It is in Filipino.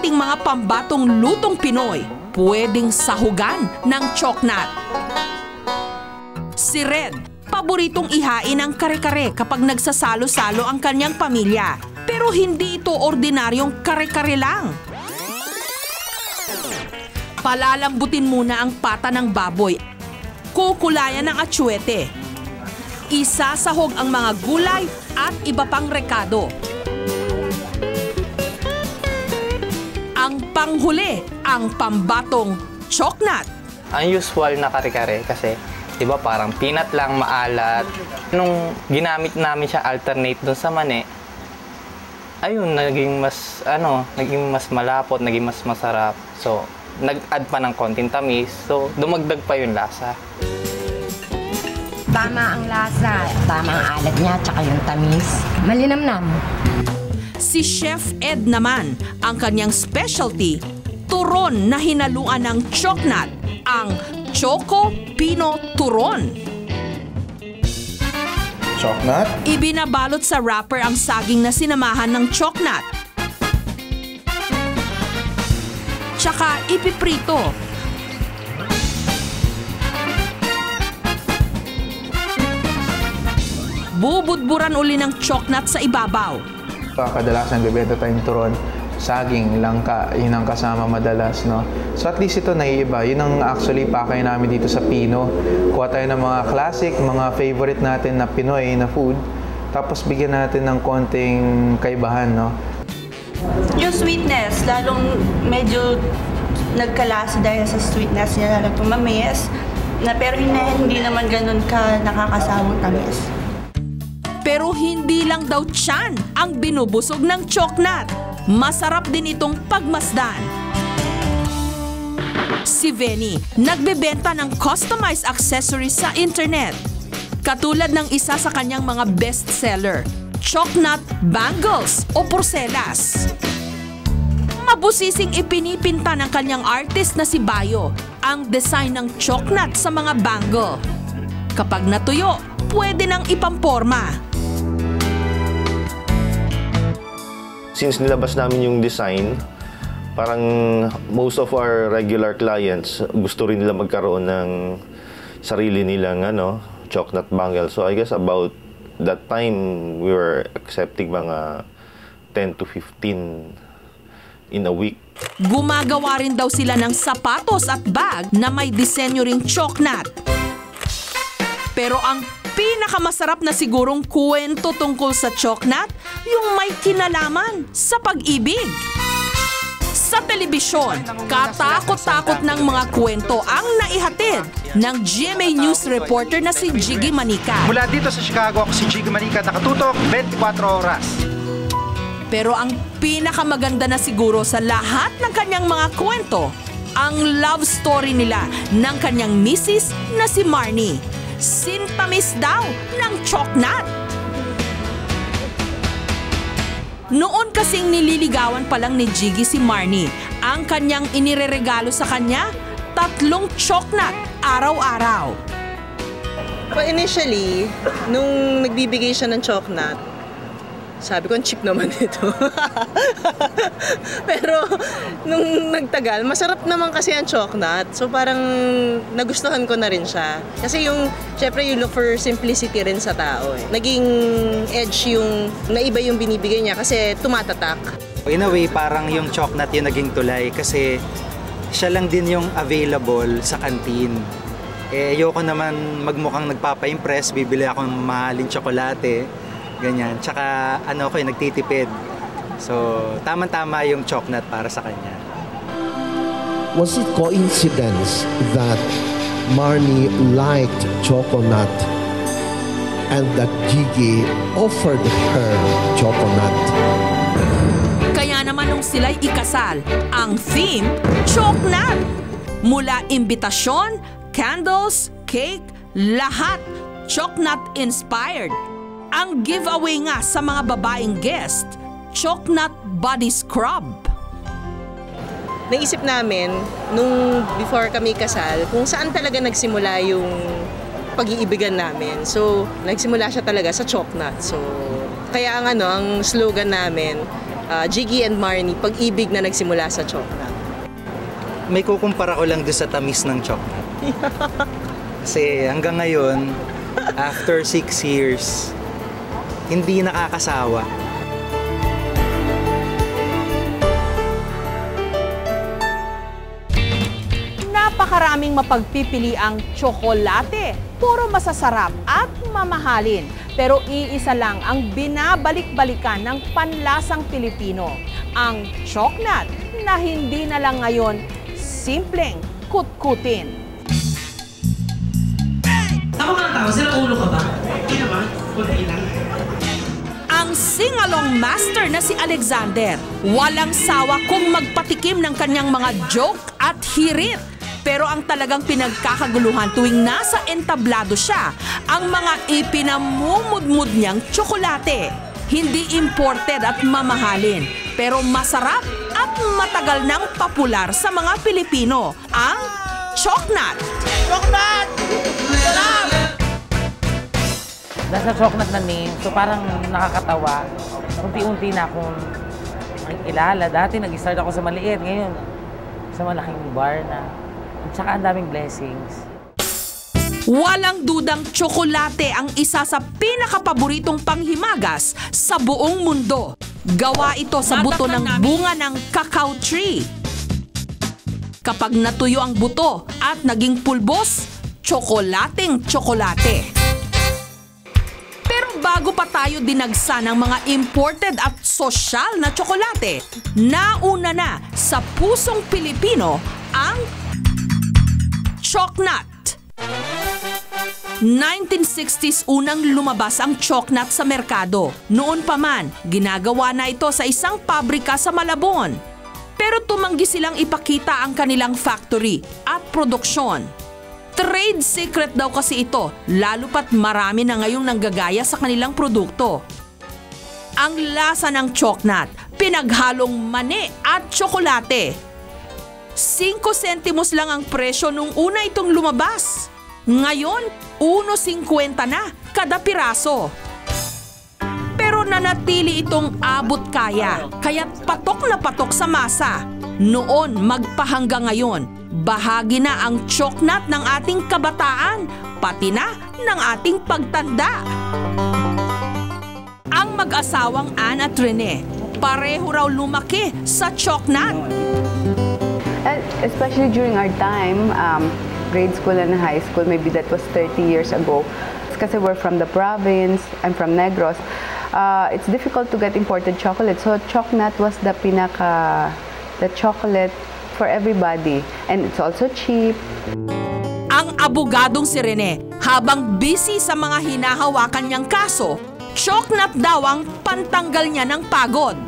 ating mga pambatong lutong Pinoy, pwedeng sahugan ng choknat. Si Red, paboritong ihain ang kare-kare kapag nagsasalo-salo ang kanyang pamilya. Pero hindi ito ordinaryong kare-kare lang. Palalambutin muna ang pata ng baboy. Kukulayan ng atsuete. Isasahog ang mga gulay at iba pang rekado. Ang panghuli, ang pambatong choknat. Ang usual na kare-kare kasi, di ba parang peanut lang, maalat. Nung ginamit namin siya alternate dun sa mani, ayun, naging mas malapot, naging mas masarap. So, nag-add pa ng konting tamis. So, dumagdag pa yung lasa. Tama ang lasa, tama ang alat niya, tsaka yung tamis. Malinamnam. Si Chef Ed naman, ang kanyang specialty, turon na hinaluan ng choknat, ang Choco Pino Turon. Choknat? Ibinabalot sa wrapper ang saging na sinamahan ng choknat. Tsaka ipiprito. Bubudburan uli ng choknat sa ibabaw. Kadalasan bebenta tayong turon, saging, langka, yun ang kasama madalas, no? So at least ito naiiba. Yun ang actually pakay namin dito sa Pino. Kuha tayo ng mga classic, mga favorite natin na Pinoy na food. Tapos bigyan natin ng konting kaibahan, no? Yung sweetness, lalong medyo nagkalasa dahil sa sweetness niya, lalong tumamis. Pero hindi naman ganun ka nakakasawang tamis. Pero hindi lang daw tiyan ang binubusog ng choknat. Masarap din itong pagmasdan. Si Venny, nagbebenta ng customized accessories sa internet. Katulad ng isa sa kanyang mga bestseller, choknat bangles o porselas. Mabusising ipinipinta ng kanyang artist na si Bayo ang design ng choknat sa mga bangle. Kapag natuyo, pwede nang ipamporma. Since nilabas namin yung design, parang most of our regular clients gusto rin nila magkaroon ng sarili nilang choknat bangle. So I guess about that time, we were accepting mga 10 to 15 in a week. Gumagawa rin daw sila ng sapatos at bag na may disenyo ring choknat. Pero ang pinakamasarap na sigurong kwento tungkol sa choknat, yung may kinalaman sa pag-ibig. Sa telebisyon, katakot-takot ng mga kwento ang naihatid ng GMA News reporter na si Jiggy Manica. Mula dito sa Chicago, ako si Jiggy Manica, nakatutok 24 oras. Pero ang pinakamaganda na siguro sa lahat ng kanyang mga kwento, ang love story nila ng kanyang misis na si Marnie. Sintamis daw ng choknat. Noon kasing nililigawan pa lang ni Jiggy si Marnie, ang kanyang inireregalo sa kanya, 3 choknat araw-araw. Initially, nung nagbibigay siya ng choknat, sabi ko, cheap naman ito. Pero nung nagtagal, masarap naman kasi ang choknat. So parang nagustuhan ko na rin siya. Kasi syempre you look for simplicity rin sa tao. Naging edge yung naiba yung binibigay niya kasi tumatatak. In a way, parang yung choknat yung naging tulay kasi siya lang din yung available sa kantin. Ayoko naman magmukhang nagpapa-impress, bibili ako ng mahaling tsokolate. Ganyan. Tsaka nagtitipid. So, tama-tama yung choknat para sa kanya. Was it coincidence that Marnie liked choconut and that Jiggy offered her choconut? Kaya naman nung sila'y ikasal, ang theme, choknat. Mula imbitasyon, candles, cake, lahat choknat inspired. Ang giveaway nga sa mga babaeng guest, choknat body scrub. Naisip namin, nung before kami kasal, kung saan talaga nagsimula yung pag-iibigan namin. So, nagsimula siya talaga sa choknat. So, kaya ang slogan namin, Jiggy and Marnie, pag-ibig na nagsimula sa Chocnut? May kukumpara ko lang doon sa tamis ng Chocnut. Kasi hanggang ngayon, after 6 years, hindi nakakasawa. Napakaraming mapagpipili ang tsokolate. Puro masasarap at mamahalin. Pero iisa lang ang binabalik-balikan ng panlasang Pilipino, ang Chocnut, na hindi na lang ngayon simpleng kutkutin. Tama ka ng tao, sila ulo ka ba? Hindi naman, kunti lang. Ang sing-along master na si Alexander, walang sawa kung magpatikim ng kanyang mga joke at hirit. Pero ang talagang pinagkakaguluhan tuwing nasa entablado siya, ang mga ipinamumudmud niyang tsokolate. Hindi imported at mamahalin, pero masarap at matagal nang popular sa mga Pilipino, ang Chocnut. Chocnut! Sarap! Nasa Chocnut na name, so parang nakakatawa. Unti-unti na akong kilala. Dati nag-start ako sa maliit, ngayon sa malaking bar na. At saka ang daming blessings. Walang dudang tsokolate ang isa sa pinakapaboritong panghimagas sa buong mundo. Gawa ito sa buto ng bunga ng cacao tree. Kapag natuyo ang buto at naging pulbos, tsokolateng tsokolate. Pero bago pa tayo dinagsa ng mga imported at sosyal na tsokolate, nauna na sa pusong Pilipino ang Chocnut. 1960s unang lumabas ang Chocnut sa merkado. Noon pa man, ginagawa na ito sa isang pabrika sa Malabon. Pero tumanggi silang ipakita ang kanilang factory at produksyon. Trade secret daw kasi ito, lalo pat marami na ngayong nanggagaya sa kanilang produkto. Ang lasa ng Chocnut, pinaghalong mani at tsokolate. 5 centimos lang ang presyo nung una itong lumabas. Ngayon, 1.50 na kada piraso. Pero nanatili itong abot kaya, kaya't patok na patok sa masa. Noon magpahanggang ngayon, bahagi na ang Chocnut ng ating kabataan, pati na ng ating pagtanda. Ang mag-asawang Ann at Rene, pareho raw lumaki sa Chocnut. Especially during our time, grade school and high school, maybe that was 30 years ago. Kasi we're from the province, I'm from Negros. It's difficult to get imported chocolate. So Chocnut was the chocolate for everybody. And it's also cheap. Ang abogadong si Rene, habang busy sa mga hinahawakan niyang kaso, Chocnut daw ang pantanggal niya ng pagod.